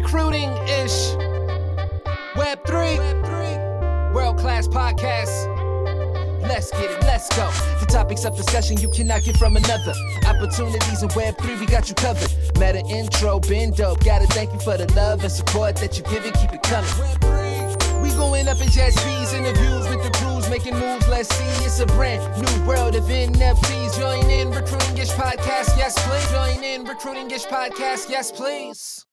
recruiting-ish. Web3, world-class podcast. Let's get it, let's go. The topics of discussion you cannot get from another. Opportunities in Web3, we got you covered. Metaintro, been dope. Gotta thank you for the love and support that you give it, keep it coming. We going up in jet speeds, interviews with the crews, making moves, let's see. It's a brand new world of NFTs. Join in Recruiting-ish podcast, yes please. Join in Recruiting-ish podcast, yes please.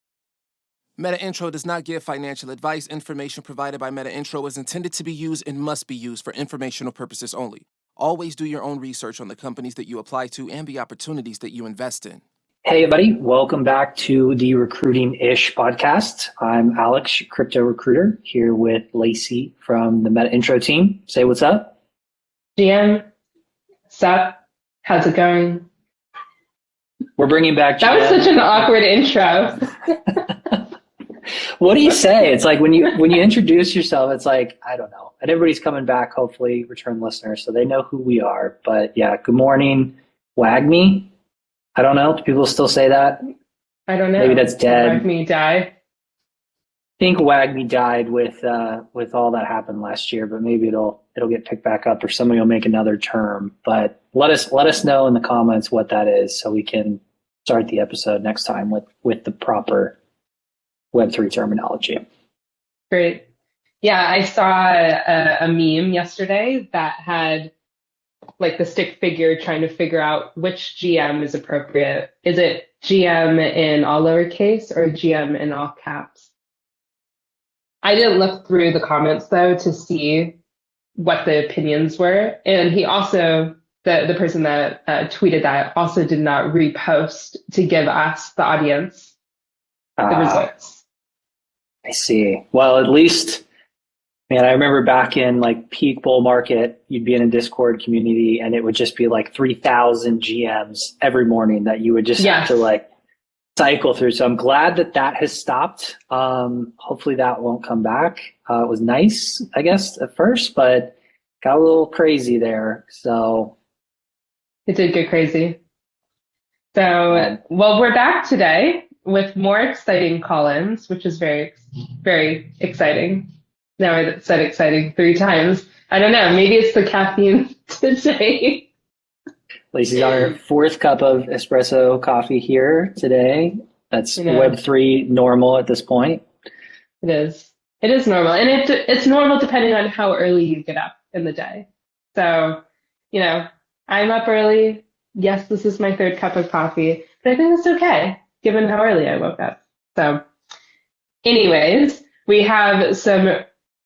Metaintro does not give financial advice. Information provided by Metaintro is intended to be used and must be used for informational purposes only. Always do your own research on the companies that you apply to and the opportunities that you invest in. Hey everybody, welcome back to the Recruiting-ish podcast. I'm Alex, crypto recruiter, here with Lacey from the Metaintro team. Say what's up. GM, what's up? How's it going? We're bringing back GM. That was such an awkward intro. What do you say? It's like when you introduce yourself, it's like, I don't know. And everybody's coming back, hopefully, return listeners, so they know who we are. But yeah, good morning, WAGME. I don't know. Do people still say that? I don't know. Maybe that's dead. WAGME die. I think WAGME died with all that happened last year, but maybe it'll get picked back up or somebody will make another term. But let us know in the comments what that is so we can start the episode next time with the proper Web3 terminology. Great. Yeah, I saw a meme yesterday that had like the stick figure trying to figure out which GM is appropriate. Is it GM in all lowercase or GM in all caps? I didn't look through the comments though to see what the opinions were. And he also, the person that tweeted that also did not repost to give us, the audience, the results. I see. Well, at least, man, I remember back in like peak bull market, you'd be in a Discord community and it would just be like 3,000 GMs every morning that you would just have to like cycle through. So I'm glad that has stopped. Hopefully that won't come back. It was nice, I guess, at first, but got a little crazy there. It did get crazy. So, well, we're back today with more exciting call-ins, which is very, very exciting. Now I said exciting 3 times. I don't know. Maybe it's the caffeine today. Lacey's on her 4th cup of espresso coffee here today. That's Web3 normal at this point. It is. It is normal. And it's normal depending on how early you get up in the day. So, I'm up early. Yes, this is my 3rd cup of coffee, but I think that's okay, given how early I woke up. So anyways, we have some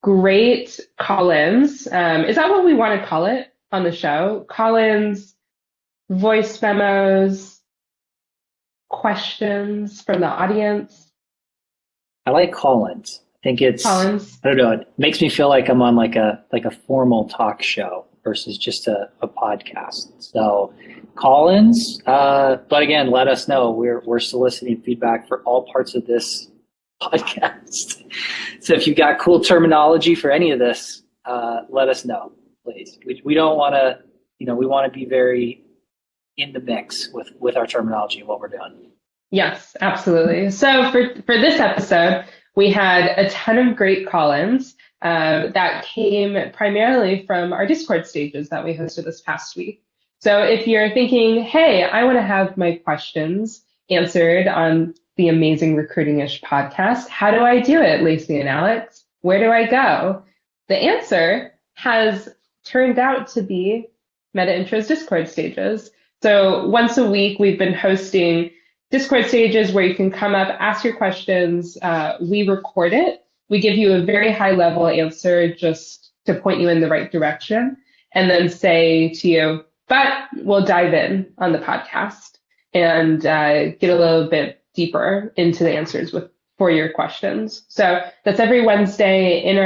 great call-ins. Is that what we want to call it on the show? Call-ins, voice memos, questions from the audience. I like call-ins. I think it's, call-ins. I don't know, it makes me feel like I'm on like a formal talk show versus just a podcast. So call-ins, but again, let us know. We're soliciting feedback for all parts of this podcast. So if you've got cool terminology for any of this, let us know, please. We don't want to, we want to be very in the mix with our terminology and what we're doing. Yes, absolutely. So for this episode, we had a ton of great call-ins that came primarily from our Discord stages that we hosted this past week. So if you're thinking, hey, I want to have my questions answered on the amazing Recruiting-ish podcast, how do I do it, Lacey and Alex? Where do I go? The answer has turned out to be Metaintro's Discord stages. So once a week, we've been hosting Discord stages where you can come up, ask your questions. We record it. We give you a very high level answer just to point you in the right direction and then say to you, but we'll dive in on the podcast and get a little bit deeper into the answers for your questions. So that's every Wednesday in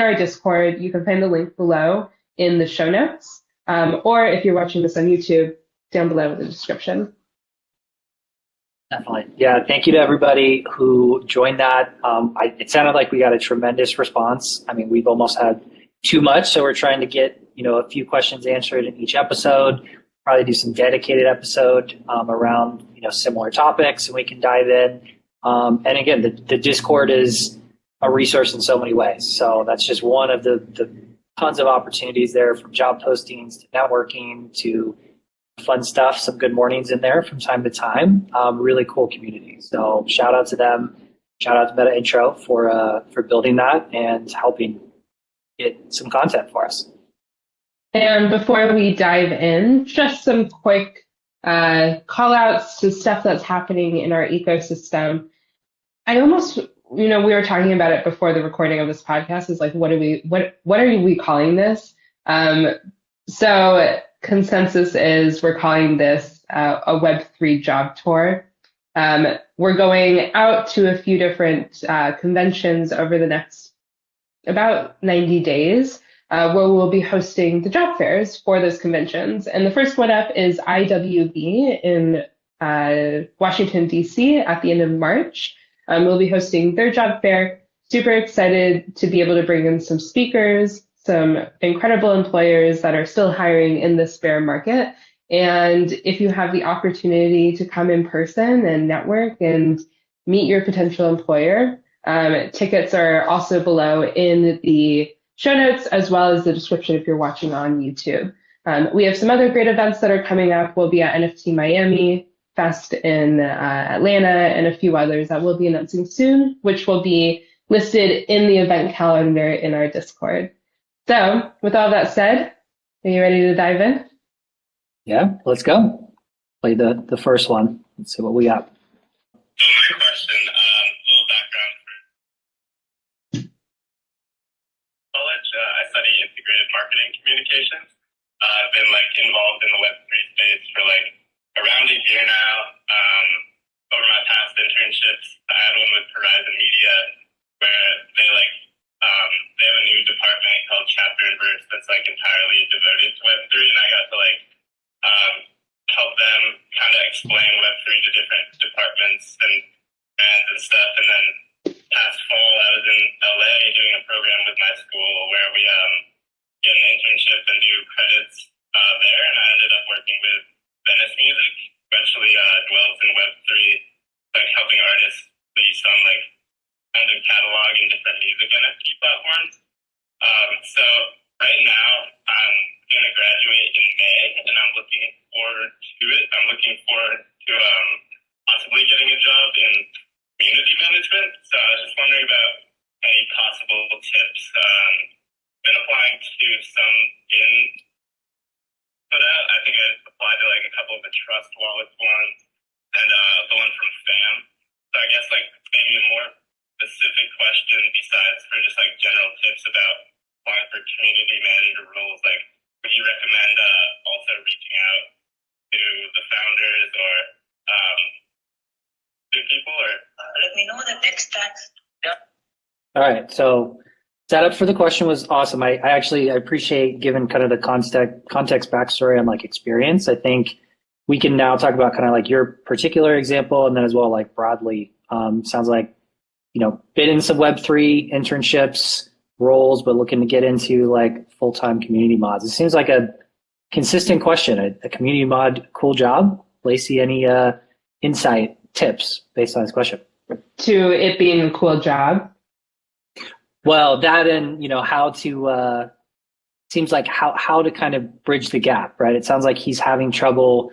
our Discord. You can find the link below in the show notes, or if you're watching this on YouTube, down below in the description. Definitely. Yeah. Thank you to everybody who joined that. It sounded like we got a tremendous response. I mean, we've almost had too much, so we're trying to get, a few questions answered in each episode, probably do some dedicated episode around, similar topics, and we can dive in. And again, the Discord is a resource in so many ways. So that's just one of the tons of opportunities there, from job postings to networking to fun stuff, some good mornings in there from time to time. Really cool community. So shout out to them. Shout out to Metaintro for building that and helping get some content for us. And before we dive in, just some quick call outs to stuff that's happening in our ecosystem. I almost, we were talking about it before the recording of this podcast, is like, what are we calling this? So consensus is we're calling this a Web3 job tour. We're going out to a few different conventions over the next about 90 days, where we'll be hosting the job fairs for those conventions. And the first one up is IWB in Washington, D.C. at the end of March. We'll be hosting their job fair. Super excited to be able to bring in some speakers, some incredible employers that are still hiring in this bear market. And if you have the opportunity to come in person and network and meet your potential employer, tickets are also below in the show notes, as well as the description if you're watching on YouTube. We have some other great events that are coming up. We'll be at NFT Miami Fest in Atlanta, and a few others that we'll be announcing soon, which will be listed in the event calendar in our Discord. So with all that said, are you ready to dive in? Yeah, let's go. Play the first one. Let's see what we got. So my question, a little background for college. I study integrated marketing communications. I've been involved in the Web3 space for around a year now. Over my past internships, I had one with Horizon Media where they have a new department called Chapter and Verse that's entirely devoted to Web3, and I got to help them kind of explain Web3 to different departments and brands and stuff. And then past fall, I was in LA doing a program with my school where we get an internship and do credits there. And I ended up working with Venice Music, who actually dwells in Web3, helping artists release on kind of catalog and different music NFT platforms. So right now, I'm going to graduate in May, and I'm looking forward to it. I'm looking forward to possibly getting a job in community management. So I was just wondering about any possible tips. Been applying to some put out. I think I applied to a couple of the Trust Wallets ones and the one from FAM. So I guess maybe a more specific question besides for just general tips about applying for community manager roles. Would you recommend also reaching out to the founders or new people? Or let me know the tech stacks. Yeah. All right. So setup for the question was awesome. I appreciate, given kind of the context backstory on experience. I think we can now talk about kind of your particular example, and then as well broadly. Sounds like been in some Web3 internships, roles, but looking to get into full-time community mods. It seems like a consistent question. A community mod, cool job. Lacey, any insight, tips based on this question? To it being a cool job? Well, that and how to seems like how to kind of bridge the gap, right? It sounds like he's having trouble,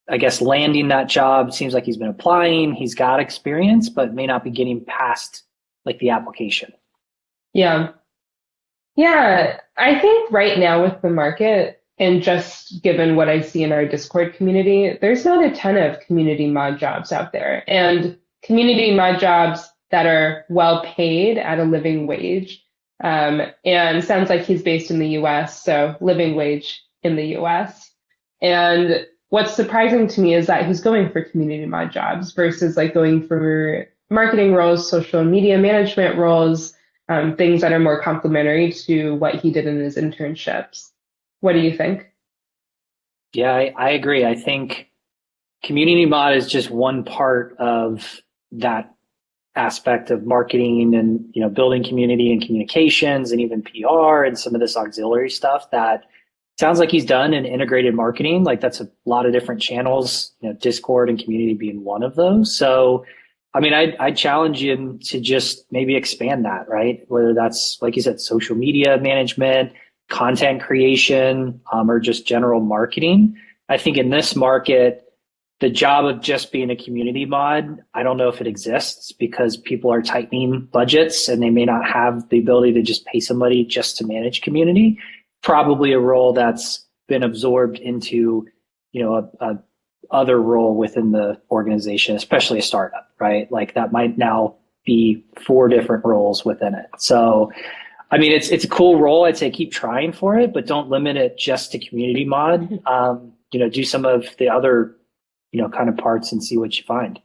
I guess, landing that job. Seems like he's been applying, he's got experience, but may not be getting past the application. Yeah. I think right now with the market, and just given what I see in our Discord community, there's not a ton of community mod jobs out there, and community mod jobs that are well paid at a living wage. And sounds like he's based in the US, so living wage in the US. And what's surprising to me is that he's going for community mod jobs versus going for marketing roles, social media management roles, things that are more complementary to what he did in his internships. What do you think? Yeah, I agree. I think community mod is just one part of that aspect of marketing and building community and communications and even PR and some of this auxiliary stuff that sounds like he's done in integrated marketing. That's a lot of different channels, Discord and community being one of those. So I mean, I challenge you to just maybe expand that, right? Whether that's, like you said, social media management, content creation, or just general marketing. I think in this market, the job of just being a community mod, I don't know if it exists because people are tightening budgets and they may not have the ability to just pay somebody just to manage community. Probably a role that's been absorbed into, a other role within the organization, especially a startup, right? Like that might now be 4 different roles within it. So, I mean, it's a cool role. I'd say keep trying for it, but don't limit it just to community mod. Do some of the other, kind of parts and see what you find.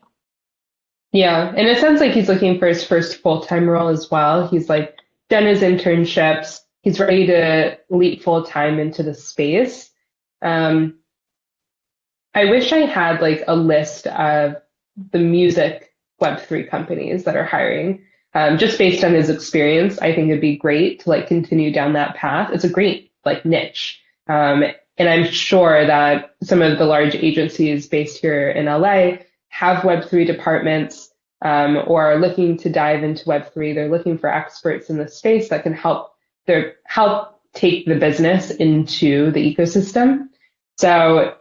Yeah, and it sounds like he's looking for his first full-time role as well. He's like done his internships. He's ready to leap full-time into the space. I wish I had like a list of the music Web3 companies that are hiring. Just based on his experience, I think it'd be great to like continue down that path. It's a great like niche. And I'm sure that some of the large agencies based here in LA have Web3 departments or are looking to dive into Web3. They're looking for experts in the space that can help take the business into the ecosystem. So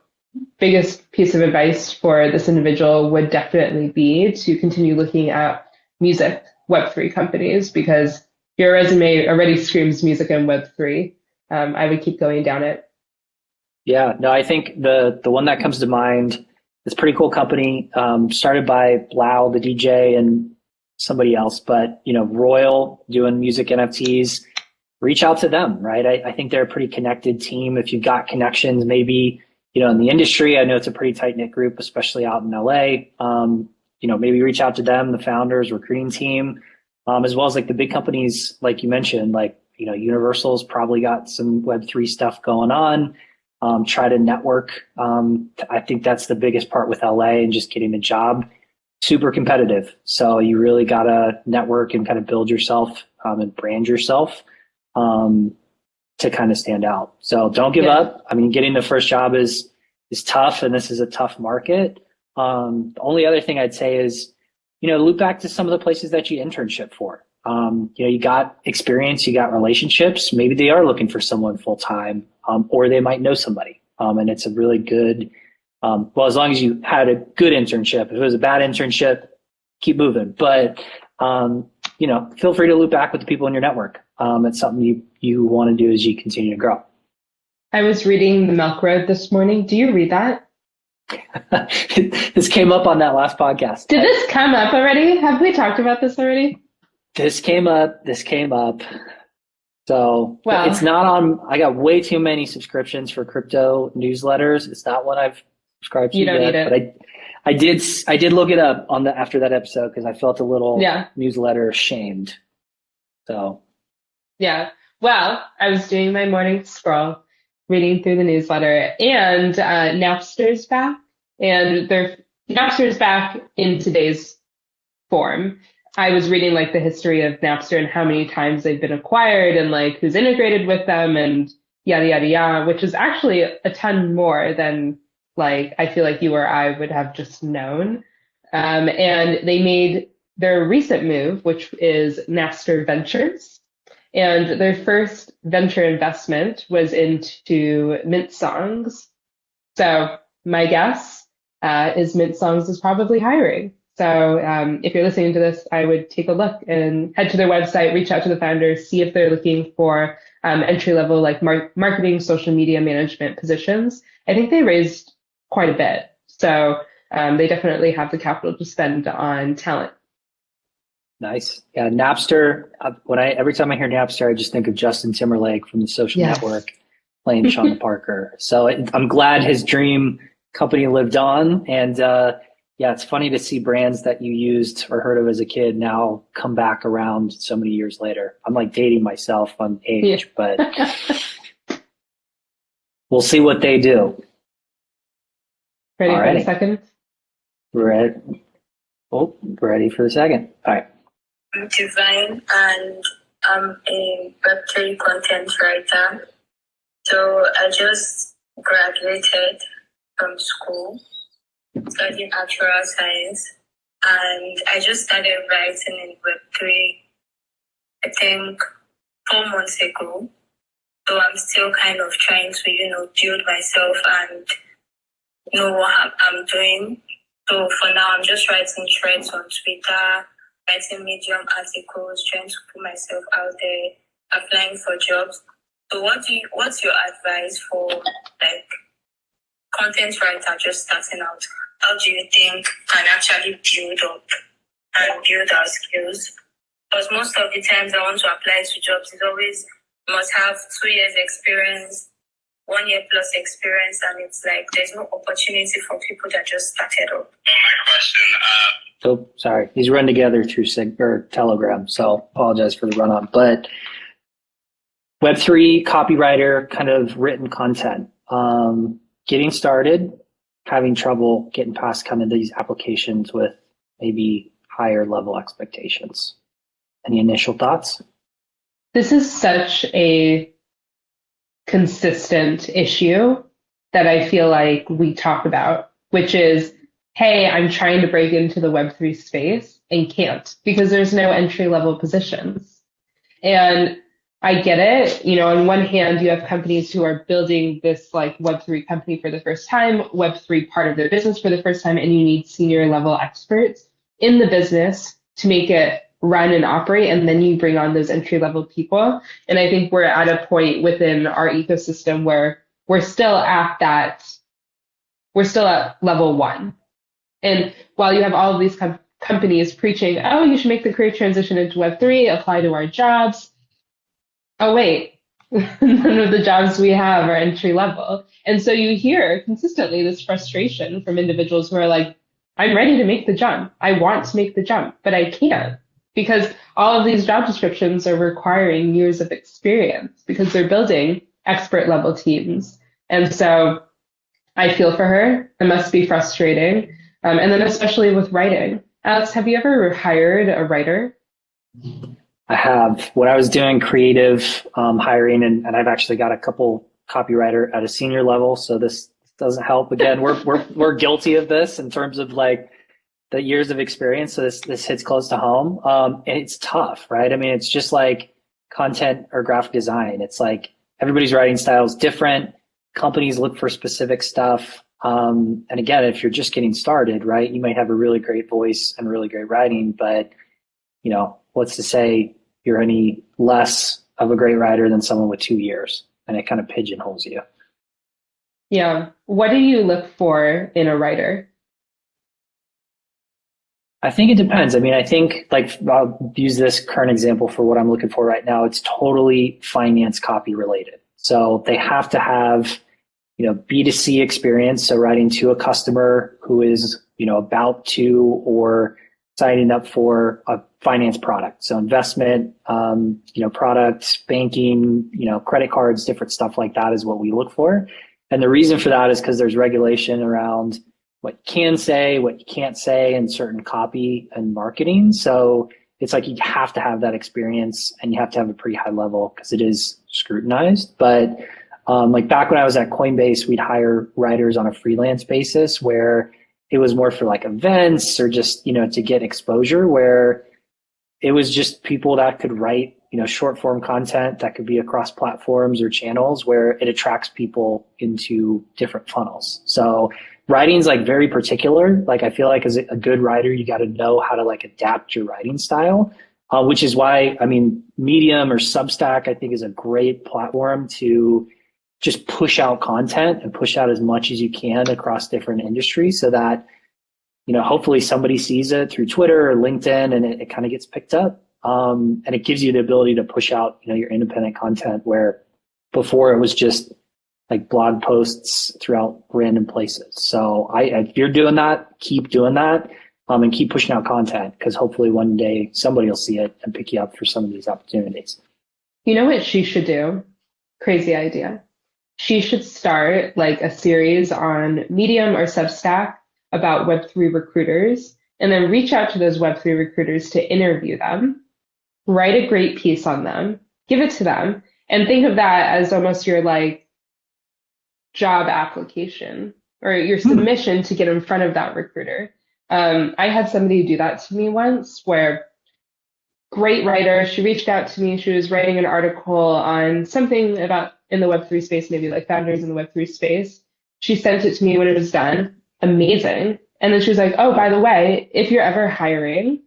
biggest piece of advice for this individual would definitely be to continue looking at music Web3 companies because your resume already screams music and Web3. I would keep going down it. Yeah, no, I think the one that comes to mind is a pretty cool company, started by Blau, the DJ, and somebody else, but Royal doing music NFTs. Reach out to them, right? I think they're a pretty connected team. If you've got connections, maybe in the industry, I know it's a pretty tight knit group, especially out in LA. Maybe reach out to them, the founders, recruiting team, as well as like the big companies, like you mentioned, like Universal's probably got some Web3 stuff going on. Try to network. I think that's the biggest part with LA and just getting the job. Super competitive. So you really got to network and kind of build yourself and brand yourself to kind of stand out. So don't give up. I mean, getting the first job is tough, and this is a tough market. The only other thing I'd say is, loop back to some of the places that you internship for. You got experience, you got relationships. Maybe they are looking for someone full time, or they might know somebody. And it's a really good, as long as you had a good internship. If it was a bad internship, keep moving. But, feel free to loop back with the people in your network. It's something you want to do as you continue to grow. I was reading The Milk Road this morning. Do you read that? This came up on that last podcast. Did this come up already? Have we talked about this already? This came up. So it's not on. I got way too many subscriptions for crypto newsletters. It's not one I've subscribed to you don't yet, need it. but I did look it up after that episode because I felt a little newsletter shamed. So yeah. Well, I was doing my morning scroll, reading through the newsletter, and Napster's back, and Napster's back in today's form. I was reading like the history of Napster and how many times they've been acquired and like who's integrated with them and yada, yada, yada, which is actually a ton more than like I feel like you or I would have just known. And they made their recent move, which is Napster Ventures. And their first venture investment was into Mint Songs. So my guess is Mint Songs is probably hiring. So if you're listening to this, I would take a look and head to their website, reach out to the founders, see if they're looking for entry-level like marketing, social media management positions. I think they raised quite a bit. So they definitely have the capital to spend on talent. Nice. Yeah, Napster. Every time I hear Napster, I just think of Justin Timberlake from The Social Network playing Sean Parker. So I'm glad his dream company lived on. And it's funny to see brands that you used or heard of as a kid now come back around so many years later. I'm like dating myself on age, but we'll see what they do. Ready for the second? Ready for the second. All right. I'm Divine, and I'm a Web3 content writer. So I just graduated from school, studying actuarial science. and I just started writing in Web3, I think 4 months ago. So I'm still kind of trying to, build myself and know what I'm doing. So for now, I'm just writing threads on Twitter, writing Medium articles, trying to put myself out there, applying for jobs. So what's your advice for like content writer just starting out? How do you think can actually build up and build our skills? Because most of the times I want to apply to jobs, it's always must have 2 years experience, 1 year plus experience, and it's like there's no opportunity for people that just started up. My question. So sorry, these run together through Telegram, so apologize for the run on. But Web3 copywriter, kind of written content, getting started, having trouble getting past kind of these applications with maybe higher level expectations. Any initial thoughts? This is such a consistent issue that I feel like we talk about, which is, hey, I'm trying to break into the Web3 space and can't because there's no entry level positions. And I get it. On one hand, you have companies who are building this like Web3 company for the first time, Web3 part of their business for the first time, and you need senior level experts in the business to make it run and operate, and then you bring on those entry level people. And I think we're at a point within our ecosystem where we're still at level 1. And while you have all of these companies preaching, oh, you should make the career transition into Web3, apply to our jobs. Oh, wait, none of the jobs we have are entry level. And so you hear consistently this frustration from individuals who are like, I'm ready to make the jump. I want to make the jump, but I can't because all of these job descriptions are requiring years of experience because they're building expert level teams. And so I feel for her. It must be frustrating. And then especially with writing. Alex, have you ever hired a writer? I have. When I was doing creative hiring, and I've actually got a couple copywriter at a senior level, so this doesn't help. Again, we're guilty of this in terms of like the years of experience. So this hits close to home. And it's tough, right? I mean, it's just like content or graphic design. It's like everybody's writing style is different. Companies look for specific stuff. And again, if you're just getting started, right, you might have a really great voice and really great writing, but what's to say you're any less of a great writer than someone with 2 years, and it kind of pigeonholes you. Yeah. What do you look for in a writer? I think it depends. I mean, I think like I'll use this current example for what I'm looking for right now. It's totally finance copy related. So they have to have, B2C experience. So writing to a customer who is, about to or signing up for a finance product. So investment, products, banking, credit cards, different stuff like that is what we look for. And the reason for that is because there's regulation around what you can say, what you can't say in certain copy and marketing. So it's like you have to have that experience and you have to have a pretty high level because it is scrutinized. But like back when I was at Coinbase, we'd hire writers on a freelance basis where it was more for like events or just, to get exposure, where it was just people that could write, short form content that could be across platforms or channels where it attracts people into different funnels. So writing's like very particular. Like I feel like as a good writer, you got to know how to like adapt your writing style, which is why, Medium or Substack, I think is a great platform to just push out content and push out as much as you can across different industries so that, hopefully somebody sees it through Twitter or LinkedIn and it kind of gets picked up. And it gives you the ability to push out, your independent content where before it was just like blog posts throughout random places. So if you're doing that, keep doing that and keep pushing out content because hopefully one day somebody will see it and pick you up for some of these opportunities. You know what she should do? Crazy idea. She should start like a series on Medium or Substack about Web3 recruiters and then reach out to those Web3 recruiters to interview them, write a great piece on them, give it to them, and think of that as almost your like job application or your submission to get in front of that recruiter. I had somebody do that to me once where great writer, she reached out to me. She was writing an article on something about in the Web3 space, maybe like founders in the Web3 space. She sent it to me when it was done. Amazing. And then she was like, oh, by the way, if you're ever hiring,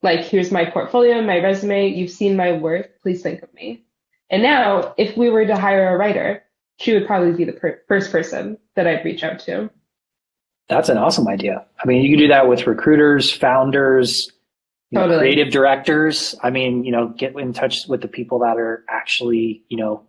like, here's my portfolio, my resume, you've seen my work, please think of me. And now, if we were to hire a writer, she would probably be the first person that I'd reach out to. That's an awesome idea. I mean, you can do that with recruiters, founders, Totally. creative directors. I mean, get in touch with the people that are actually,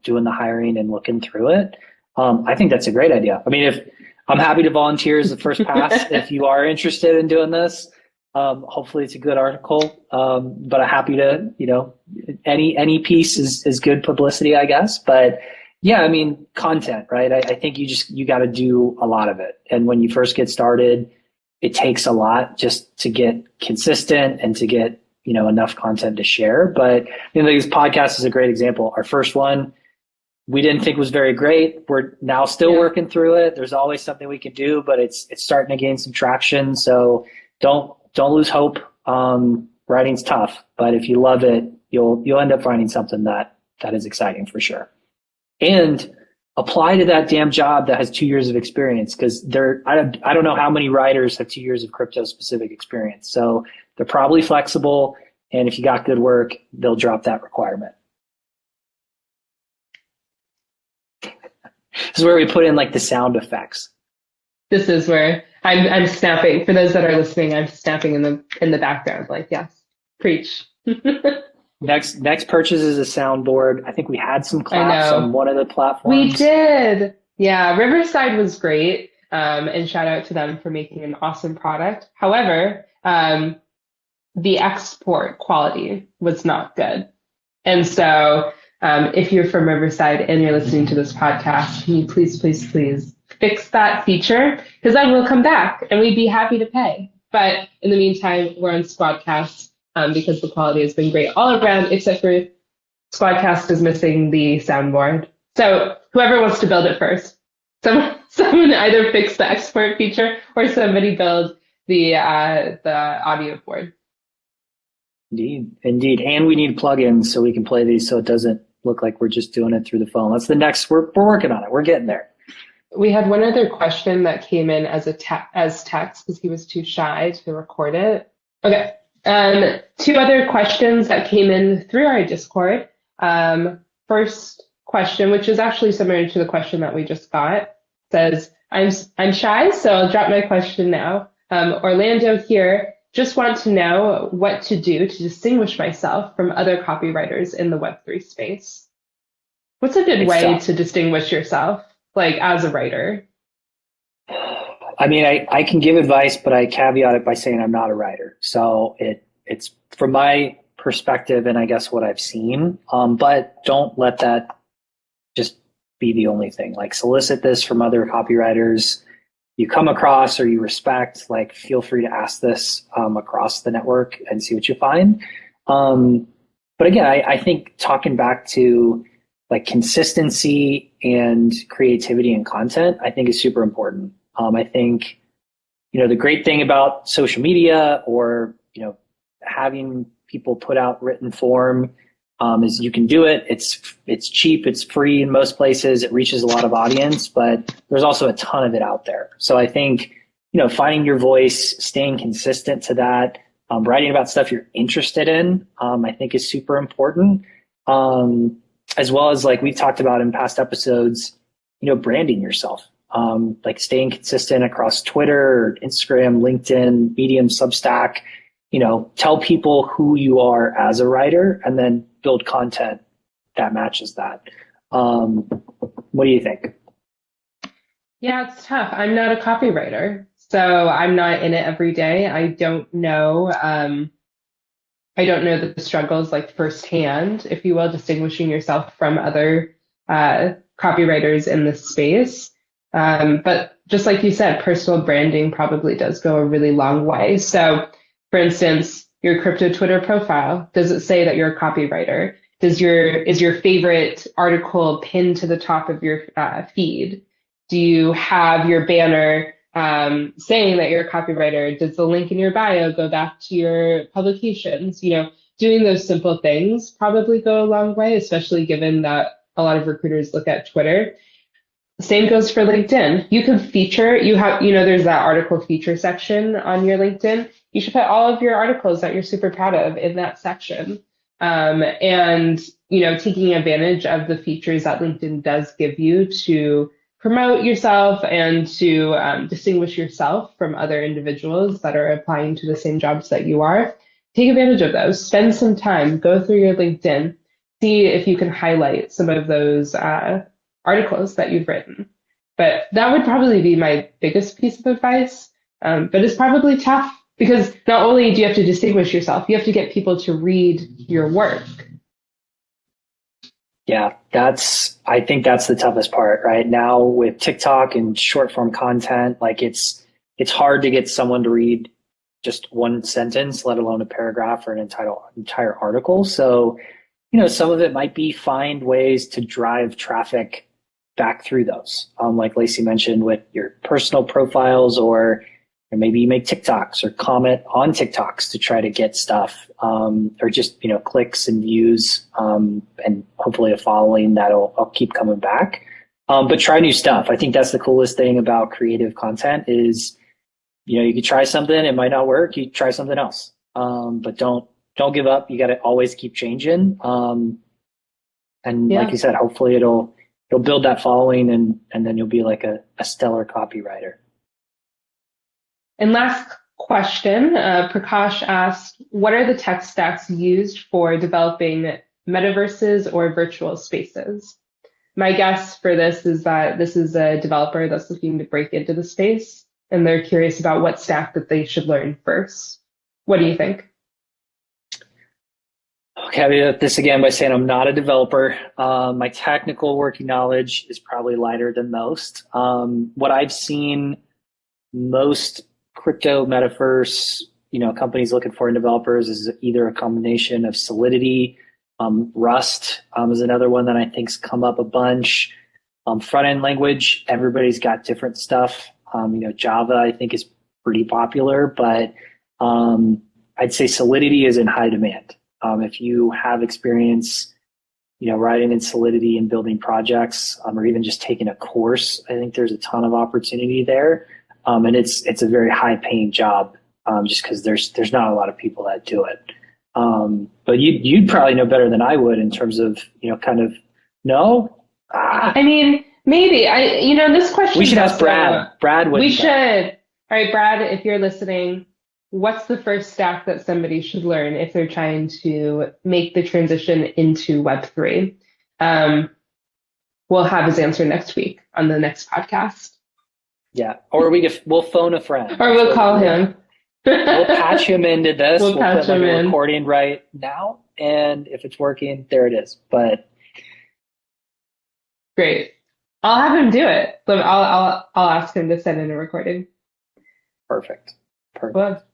doing the hiring and looking through it. I think that's a great idea. I mean, I'm happy to volunteer as the first pass if you are interested in doing this. Hopefully it's a good article. But I'm happy to, any piece is good publicity, I guess. But yeah, I mean, content, right? I think you got to do a lot of it. And when you first get started, it takes a lot just to get consistent and to get, enough content to share. But this podcast is a great example. Our first one, we didn't think was very great. We're now still working through it. There's always something we can do, but it's starting to gain some traction. So don't lose hope. Writing's tough, but if you love it, you'll end up finding something that is exciting for sure. And apply to that damn job that has 2 years of experience, because I don't know how many writers have 2 years of crypto specific experience. So they're probably flexible. And if you got good work, they'll drop that requirement. This is where we put in like the sound effects. This is where I'm snapping. For those that are listening, I'm snapping in the background. Like, yes, preach. Next purchase is a soundboard. I think we had some claps on one of the platforms. We did. Yeah, Riverside was great. And shout out to them for making an awesome product. However, the export quality was not good. And so if you're from Riverside and you're listening to this podcast, can you please fix that feature? Because then we'll come back and we'd be happy to pay. But in the meantime, we're on Squadcast because the quality has been great all around, except for Squadcast is missing the soundboard. So whoever wants to build it first, someone either fix the export feature or somebody build the audio board. Indeed. And we need plugins so we can play these so it doesn't look like we're just doing it through the phone. That's the next, we're working on it. We're getting there. We had one other question that came in as text because he was too shy to record it. Okay. Two other questions that came in through our Discord. First question, which is actually similar to the question that we just got, says, I'm shy, so I'll drop my question now. Orlando here. Just want to know what to do to distinguish myself from other copywriters in the Web3 space. What's a good way to distinguish yourself, like as a writer? I mean, I can give advice, but I caveat it by saying I'm not a writer. So it's from my perspective and I guess what I've seen. But don't let that just be the only thing. Like, solicit this from other copywriters you come across or you respect. Like, feel free to ask this across the network and see what you find. But again, I think talking back to like consistency and creativity and content, I think is super important. I think, the great thing about social media or, having people put out written form is you can do it. It's cheap. It's free in most places. It reaches a lot of audience, but there's also a ton of it out there. So I think, finding your voice, staying consistent to that, writing about stuff you're interested in, I think is super important. As well as, like we've talked about in past episodes, branding yourself, like staying consistent across Twitter, Instagram, LinkedIn, Medium, Substack, tell people who you are as a writer and then build content that matches that. What do you think? Yeah, it's tough. I'm not a copywriter, so I'm not in it every day. I don't know the struggles like firsthand, if you will, distinguishing yourself from other copywriters in this space. But just like you said, personal branding probably does go a really long way. So, for instance, your crypto Twitter profile, does it say that you're a copywriter? Is your favorite article pinned to the top of your feed? Do you have your banner saying that you're a copywriter. Does the link in your bio go back to your publications? Doing those simple things probably go a long way, especially given that a lot of recruiters look at Twitter. Same goes for LinkedIn. You can feature, there's that article feature section on your LinkedIn. You should put all of your articles that you're super proud of in that section. And taking advantage of the features that LinkedIn does give you to promote yourself and to distinguish yourself from other individuals that are applying to the same jobs that you are. Take advantage of those. Spend some time, go through your LinkedIn, see if you can highlight some of those articles that you've written. But that would probably be my biggest piece of advice. But it's probably tough because not only do you have to distinguish yourself, you have to get people to read your work. Yeah, I think that's the toughest part right now with TikTok and short form content. Like it's hard to get someone to read just one sentence, let alone a paragraph or an entire article. So, some of it might be find ways to drive traffic back through those. Like Lacey mentioned with your personal profiles, or maybe you make TikToks or comment on TikToks to try to get stuff, or just, clicks and views, and hopefully a following that'll keep coming back. But try new stuff. I think that's the coolest thing about creative content is, you could try something, it might not work, you try something else. But don't give up. You got to always keep changing. Like you said, hopefully it'll build that following and then you'll be like a stellar copywriter. And last question, Prakash asked, what are the tech stacks used for developing metaverses or virtual spaces? My guess for this is that this is a developer that's looking to break into the space, and they're curious about what stack that they should learn first. What do you think? Okay, I'll caveat this again by saying I'm not a developer. My technical working knowledge is probably lighter than most. What I've seen most crypto metaverse, companies looking for in developers is either a combination of Solidity, Rust is another one that I think's come up a bunch. Front-end language, everybody's got different stuff. Java I think is pretty popular, but I'd say Solidity is in high demand. If you have experience, writing in Solidity and building projects, or even just taking a course, I think there's a ton of opportunity there. And it's a very high paying job, just because there's not a lot of people that do it. But you'd probably know better than I would in terms of, no. I mean, maybe this question. We should ask Brad. Brad would. We should. All right, Brad, if you're listening, what's the first stack that somebody should learn if they're trying to make the transition into Web3? We'll have his answer next week on the next podcast. Yeah, or we'll phone a friend. Or we'll call him. We'll patch him into this. We'll patch put him a in. recording right now, and if it's working, there it is. But great, I'll have him do it. I'll ask him to send in a recording. Perfect.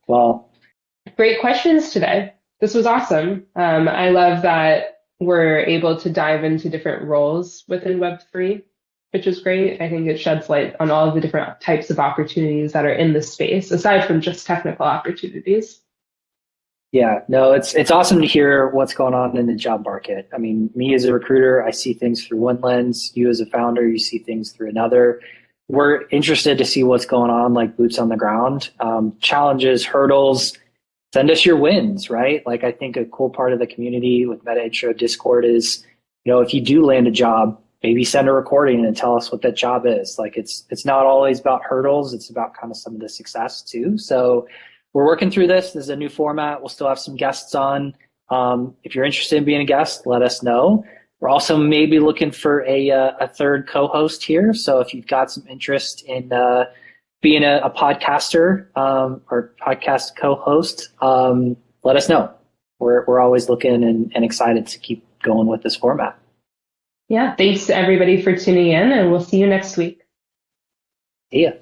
Well, great questions today. This was awesome. I love that we're able to dive into different roles within Web3, which is great. I think it sheds light on all of the different types of opportunities that are in this space, aside from just technical opportunities. Yeah, no, it's awesome to hear what's going on in the job market. I mean, me as a recruiter, I see things through one lens. You as a founder, you see things through another. We're interested to see what's going on, like boots on the ground, challenges, hurdles. Send us your wins, right? Like, I think a cool part of the community with Metaintro Discord is, if you do land a job, maybe send a recording and tell us what that job is. Like, it's not always about hurdles. It's about kind of some of the success too. So we're working through this. This is a new format. We'll still have some guests on. If you're interested in being a guest, let us know. We're also maybe looking for a third co-host here. So if you've got some interest in being a podcaster or podcast co-host, let us know. We're always looking and excited to keep going with this format. Yeah, thanks to everybody for tuning in, and we'll see you next week. See ya.